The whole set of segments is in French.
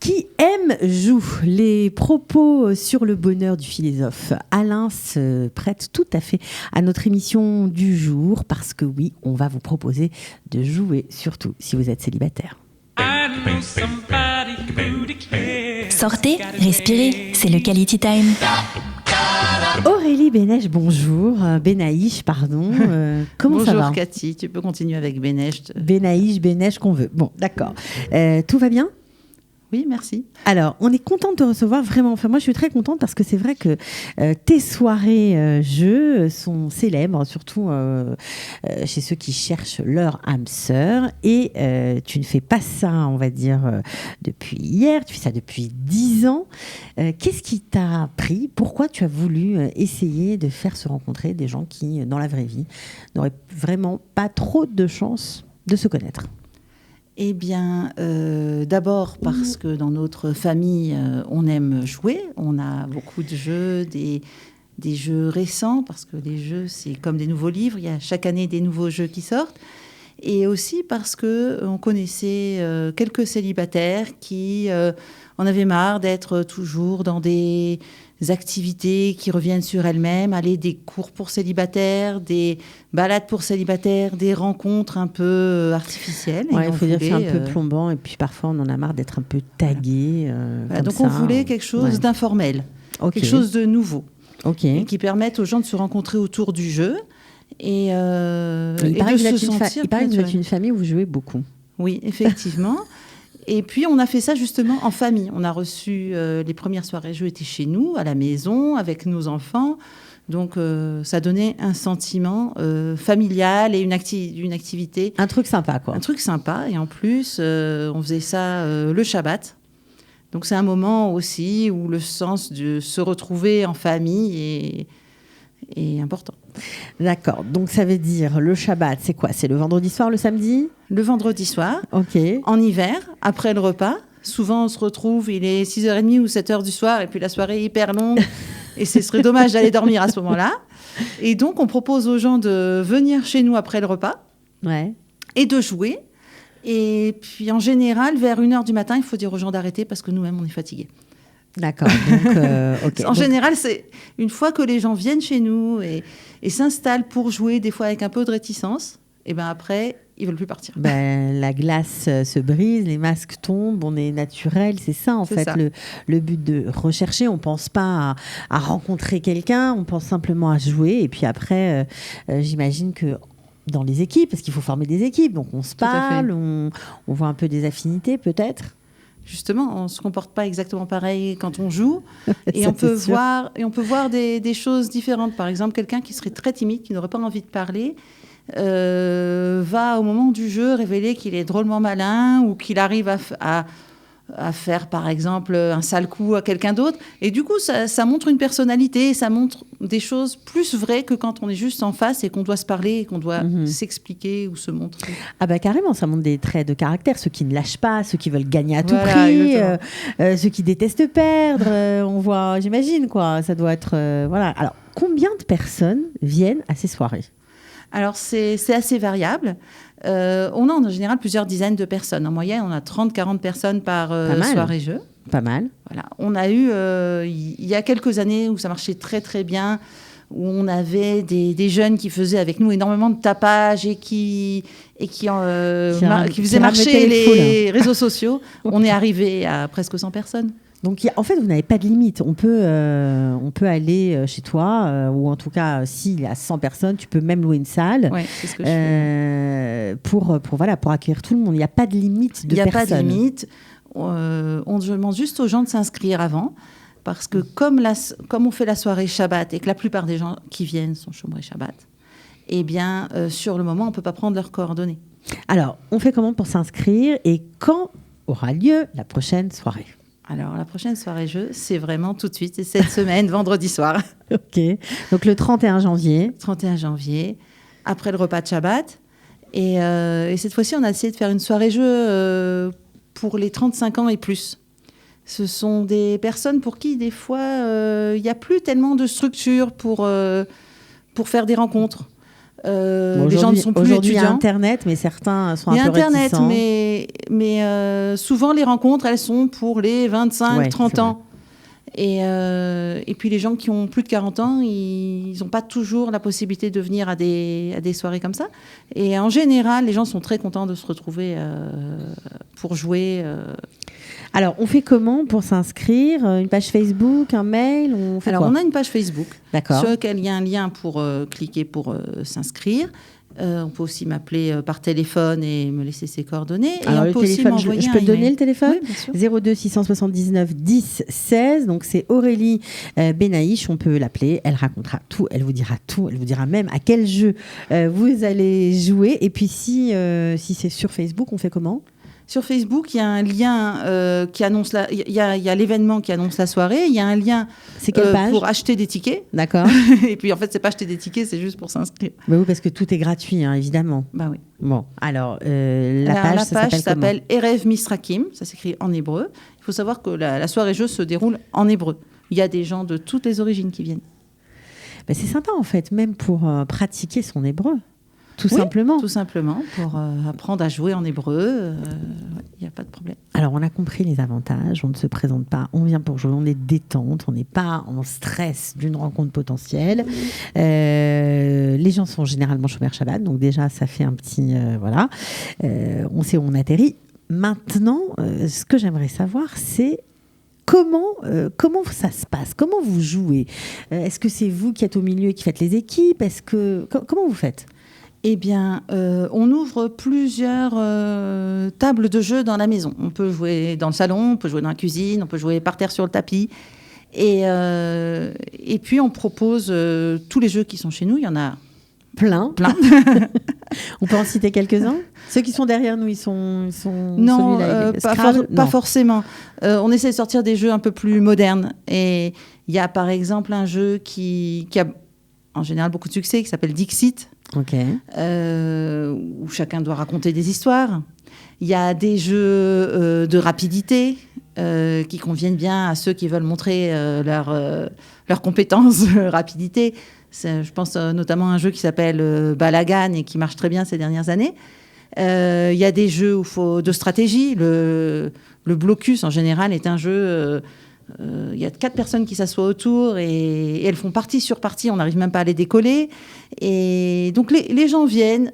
Qui aime joue. Les propos sur le bonheur du philosophe Alain se prêtent tout à fait à notre émission du jour parce que oui, on va vous proposer de jouer, surtout si vous êtes célibataire. Sortez, respirez, c'est le Quality Time. Aurélie Bénèche, bonjour. Bénaïch, pardon. Comment bonjour, ça va ? Bonjour Cathy, tu peux continuer avec Bénèche. Bénaïch, Bénèche, qu'on veut. Bon, d'accord. Tout va bien ? Oui, merci. Alors, on est content de te recevoir, vraiment. Enfin, moi, je suis très contente parce que c'est vrai que tes soirées jeux sont célèbres, surtout chez ceux qui cherchent leur âme sœur. Et tu ne fais pas ça, on va dire, depuis hier. Tu fais ça depuis 10 ans. Qu'est-ce qui t'a pris ? Pourquoi tu as voulu essayer de faire se rencontrer des gens qui, dans la vraie vie, n'auraient vraiment pas trop de chance de se connaître ? Eh bien, d'abord parce que dans notre famille, on aime jouer. On a beaucoup de jeux, des jeux récents, parce que les jeux, c'est comme des nouveaux livres. Il y a chaque année des nouveaux jeux qui sortent. Et aussi parce qu'on connaissait quelques célibataires qui en avaient marre d'être toujours dans des activités qui reviennent sur elles-mêmes, aller des cours pour célibataires, des balades pour célibataires, des rencontres un peu artificielles. Ouais, il faut dire que c'est un peu plombant et puis parfois on en a marre d'être un peu tagué. Voilà, donc on voulait quelque chose d'informel, quelque chose de nouveau, et qui permette aux gens de se rencontrer autour du jeu et de se sentir. Il paraît que vous êtes une famille où vous jouez beaucoup. Oui, effectivement. Et puis, on a fait ça justement en famille. On a reçu les premières soirées jeux étaient chez nous, à la maison, avec nos enfants. Donc, ça donnait un sentiment familial et une activité. Un truc sympa, quoi. Un truc sympa. Et en plus, on faisait ça le Shabbat. Donc, c'est un moment aussi où le sens de se retrouver en famille est important. D'accord. Donc, ça veut dire le Shabbat, c'est quoi ? C'est le vendredi soir, le samedi ? Le vendredi soir, en hiver, après le repas. Souvent, on se retrouve, il est 6h30 ou 7h du soir, et puis la soirée est hyper longue, et ce serait dommage d'aller dormir à ce moment-là. Et donc, on propose aux gens de venir chez nous après le repas, et de jouer. Et puis, en général, vers 1h du matin, il faut dire aux gens d'arrêter, parce que nous-mêmes, on est fatigués. D'accord. Donc, en général, c'est une fois que les gens viennent chez nous et s'installent pour jouer, des fois avec un peu de réticence, et ben après, ils veulent plus partir. La glace se brise, les masques tombent, on est naturel, c'est ça en fait le but de rechercher. On pense pas à rencontrer quelqu'un, on pense simplement à jouer. Et puis après, j'imagine que dans les équipes, parce qu'il faut former des équipes, donc on se parle, on voit un peu des affinités peut-être. Justement, on ne se comporte pas exactement pareil quand on joue. Et on peut voir des choses différentes. Par exemple, quelqu'un qui serait très timide, qui n'aurait pas envie de parler, va au moment du jeu révéler qu'il est drôlement malin ou qu'il arrive à faire, par exemple, un sale coup à quelqu'un d'autre. Et du coup, ça montre une personnalité, ça montre des choses plus vraies que quand on est juste en face et qu'on doit se parler et qu'on doit s'expliquer ou se montrer. Ah bah carrément, ça montre des traits de caractère, ceux qui ne lâchent pas, ceux qui veulent gagner à tout prix, ceux qui détestent perdre. On voit, j'imagine, quoi. Ça doit être... voilà. Alors, combien de personnes viennent à ces soirées ? Alors, c'est assez variable. On a en général plusieurs dizaines de personnes. En moyenne, on a 30-40 personnes par soirée-jeu. Pas mal. Voilà. On a eu, il y a quelques années où ça marchait très, très bien, où on avait des jeunes qui faisaient avec nous énormément de tapage et qui faisaient marcher les réseaux sociaux. On est arrivé à presque 100 personnes. Donc, en fait, vous n'avez pas de limite. On peut aller chez toi, ou en tout cas, s'il y a 100 personnes, tu peux même louer une salle. Oui, c'est ce que je fais. Pour accueillir tout le monde. Il n'y a pas de limite de personnes. Il n'y a pas de limite. On demande juste aux gens de s'inscrire avant. Parce que comme on fait la soirée Shabbat et que la plupart des gens qui viennent sont Shomrei Shabbat, eh bien, sur le moment, on ne peut pas prendre leurs coordonnées. Alors, on fait comment pour s'inscrire et quand aura lieu la prochaine soirée ? Alors, la prochaine soirée jeu, c'est vraiment tout de suite, c'est cette semaine, vendredi soir. Ok. Donc, le 31 janvier. 31 janvier, après le repas de Shabbat. Et cette fois-ci, on a essayé de faire une soirée jeu pour les 35 ans et plus. Ce sont des personnes pour qui, des fois, il n'y a plus tellement de structure pour faire des rencontres. Les gens ne sont plus aujourd'hui, étudiants. Il y a Internet, mais certains sont un peu Internet, réticents. mais souvent les rencontres, elles sont pour les 25-30 ans. Et puis les gens qui ont plus de 40 ans, ils n'ont pas toujours la possibilité de venir à des soirées comme ça. Et en général, les gens sont très contents de se retrouver pour jouer. Alors, on fait comment pour s'inscrire? Une page Facebook, un mail? On a une page Facebook sur laquelle il y a un lien pour cliquer pour s'inscrire. On peut aussi m'appeler par téléphone et me laisser ses coordonnées. Alors, et on peut aussi m'envoyer je peux te donner le téléphone? Oui, bien sûr. 02 679 10 16. Donc, c'est Aurélie Benaïch. On peut l'appeler. Elle racontera tout. Elle vous dira tout. Elle vous dira même à quel jeu vous allez jouer. Et puis, si c'est sur Facebook, on fait comment? Sur Facebook, il y a un lien qui annonce il y a l'événement qui annonce la soirée. Il y a un lien pour acheter des tickets. D'accord. Et puis en fait, c'est pas acheter des tickets, c'est juste pour s'inscrire. Bah oui, parce que tout est gratuit, hein, évidemment. Bah oui. Bon, alors la page s'appelle Erev Misrakim. Ça s'écrit en hébreu. Il faut savoir que la soirée jeu se déroule en hébreu. Il y a des gens de toutes les origines qui viennent. Bah, c'est sympa en fait, même pour pratiquer son hébreu. Tout simplement, pour apprendre à jouer en hébreu, il n'y a pas de problème. Alors, on a compris les avantages, on ne se présente pas, on vient pour jouer, on est détente, on n'est pas en stress d'une rencontre potentielle. Les gens sont généralement chômeurs Shabbat, donc déjà, ça fait un petit... voilà, on sait où on atterrit. Maintenant, ce que j'aimerais savoir, c'est comment ça se passe? Comment vous jouez? Est-ce que c'est vous qui êtes au milieu et qui faites les équipes? Comment vous faites? Eh bien, on ouvre plusieurs tables de jeu dans la maison. On peut jouer dans le salon, on peut jouer dans la cuisine, on peut jouer par terre sur le tapis. Et puis, on propose tous les jeux qui sont chez nous. Il y en a plein. On peut en citer quelques-uns? Ceux qui sont derrière nous, ils sont non, Scrabble, pas forcément. On essaie de sortir des jeux un peu plus modernes. Et il y a par exemple un jeu qui a en général beaucoup de succès, qui s'appelle Dixit. Okay. Où chacun doit raconter des histoires. Il y a des jeux de rapidité qui conviennent bien à ceux qui veulent montrer leurs compétences rapidité. Je pense notamment à un jeu qui s'appelle Balagan et qui marche très bien ces dernières années. Il y a des jeux de stratégie. Le blocus, en général, est un jeu... il y a 4 personnes qui s'assoient autour et elles font partie sur partie. On n'arrive même pas à les décoller. Et donc, les gens viennent,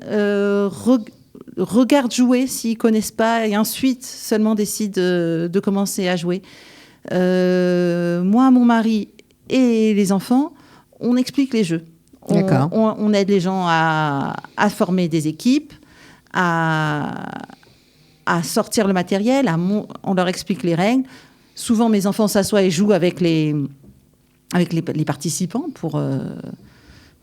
regardent jouer s'ils ne connaissent pas et ensuite seulement décident de commencer à jouer. Moi, mon mari et les enfants, on explique les jeux. On aide les gens à former des équipes, à sortir le matériel, on leur explique les règles. Souvent, mes enfants s'assoient et jouent avec les participants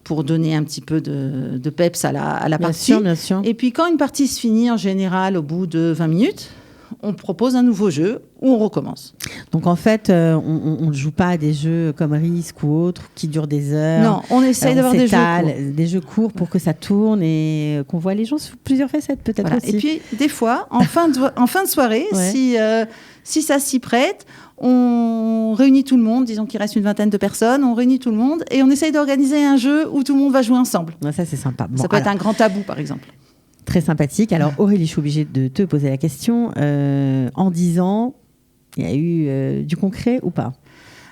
pour donner un petit peu de peps à la partie. Bien sûr. Et puis, quand une partie se finit, en général, au bout de 20 minutes, on propose un nouveau jeu où on recommence. Donc, en fait, on ne joue pas à des jeux comme Risk ou autres qui durent des heures. Non, on essaye d'avoir des jeux courts pour que ça tourne et qu'on voit les gens sous plusieurs facettes, peut-être aussi. Et puis, des fois, en fin de soirée, si ça s'y prête, on réunit tout le monde, disons qu'il reste une vingtaine de personnes, on réunit tout le monde et on essaye d'organiser un jeu où tout le monde va jouer ensemble. Ça, c'est sympa. Ça peut être un grand tabou, par exemple. Très sympathique. Alors, Aurélie, je suis obligée de te poser la question. En 10 ans, il y a eu du concret ou pas?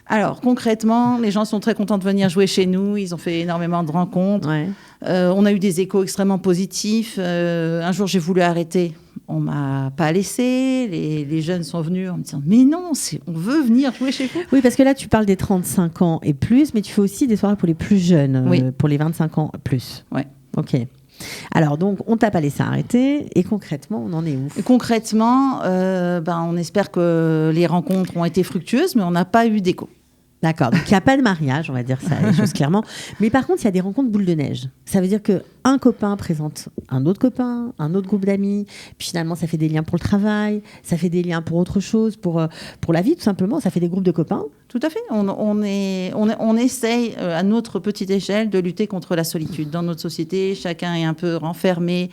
Alors, concrètement, les gens sont très contents de venir jouer chez nous. Ils ont fait énormément de rencontres. Ouais. On a eu des échos extrêmement positifs. Un jour, j'ai voulu arrêter. On ne m'a pas laissé. Les jeunes sont venus en me disant « Mais non, on veut venir jouer chez vous ». Oui, parce que là, tu parles des 35 ans et plus, mais tu fais aussi des soirées pour les plus jeunes, oui. Pour les 25 ans plus. Oui. OK. Alors, donc, on ne t'a pas laissé arrêter. Et concrètement, on en est où? Concrètement, on espère que les rencontres ont été fructueuses, mais on n'a pas eu d'écho. D'accord, donc il n'y a pas de mariage, on va dire ça, les choses clairement. Mais par contre, il y a des rencontres boule de neige. Ça veut dire qu'un copain présente un autre copain, un autre groupe d'amis, puis finalement, ça fait des liens pour le travail, ça fait des liens pour autre chose, pour la vie, tout simplement. Ça fait des groupes de copains. Tout à fait. On essaye, à notre petite échelle, de lutter contre la solitude. Dans notre société, chacun est un peu renfermé.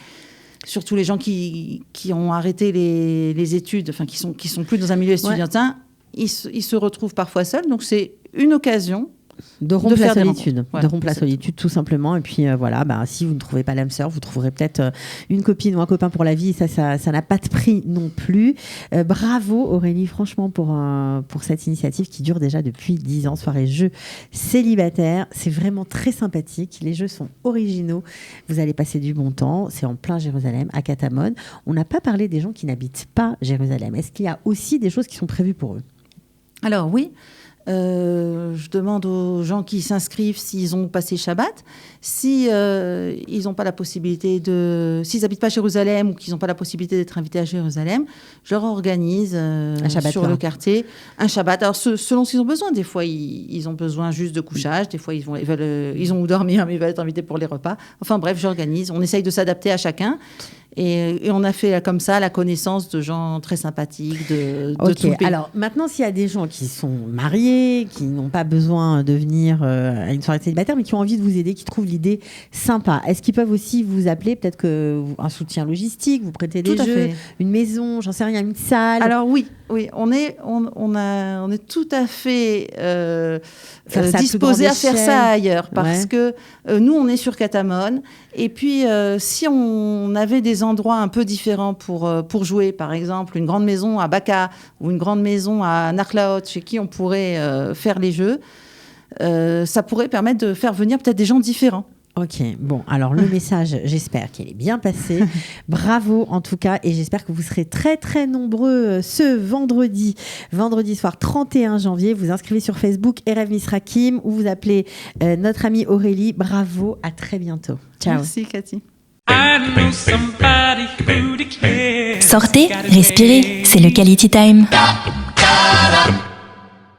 Surtout les gens qui ont arrêté les études, enfin, qui sont plus dans un milieu estudiantin. Ils se retrouvent parfois seuls. Donc, c'est une occasion De rompre la solitude. Voilà, de rompre la solitude, tout simplement. Et puis voilà, si vous ne trouvez pas l'âme sœur, vous trouverez peut-être une copine ou un copain pour la vie. Ça n'a pas de prix non plus. Bravo Aurélie, franchement, pour cette initiative qui dure déjà depuis 10 ans. Soirée jeux célibataires. C'est vraiment très sympathique. Les jeux sont originaux. Vous allez passer du bon temps. C'est en plein Jérusalem, à Katamon. On n'a pas parlé des gens qui n'habitent pas Jérusalem. Est-ce qu'il y a aussi des choses qui sont prévues pour eux ? Alors oui. Je demande aux gens qui s'inscrivent s'ils ont passé Shabbat, si ils n'ont pas la possibilité s'ils n'habitent pas Jérusalem ou qu'ils n'ont pas la possibilité d'être invités à Jérusalem, je leur organise sur le quartier un Shabbat. Alors selon ce qu'ils ont besoin, des fois ils ont besoin juste de couchage, des fois ils ont où dormir mais ils veulent être invités pour les repas. Enfin bref, j'organise. On essaye de s'adapter à chacun. Et on a fait comme ça la connaissance de gens très sympathiques de tout le pays. Alors maintenant, s'il y a des gens qui sont mariés, qui n'ont pas besoin de venir à une soirée célibataire, mais qui ont envie de vous aider, qui trouvent l'idée sympa, est-ce qu'ils peuvent aussi vous appeler, peut-être un soutien logistique, vous prêter des jeux, une maison, j'en sais rien, une salle? Alors oui, on est tout à fait disposés à faire ça ailleurs, parce que nous, on est sur Katamon, et puis si on avait des endroits un peu différents pour jouer, par exemple une grande maison à Baka ou une grande maison à Narlaot, chez qui on pourrait faire les jeux, ça pourrait permettre de faire venir peut-être des gens différents. Ok, bon, alors le message, j'espère qu'il est bien passé. Bravo en tout cas, et j'espère que vous serez très très nombreux ce vendredi soir 31 janvier. Vous inscrivez sur Facebook Erev Misrakim ou vous appelez notre amie Aurélie. Bravo, à très bientôt. Ciao. Merci Cathy. Sortez, respirez, c'est le Quality Time.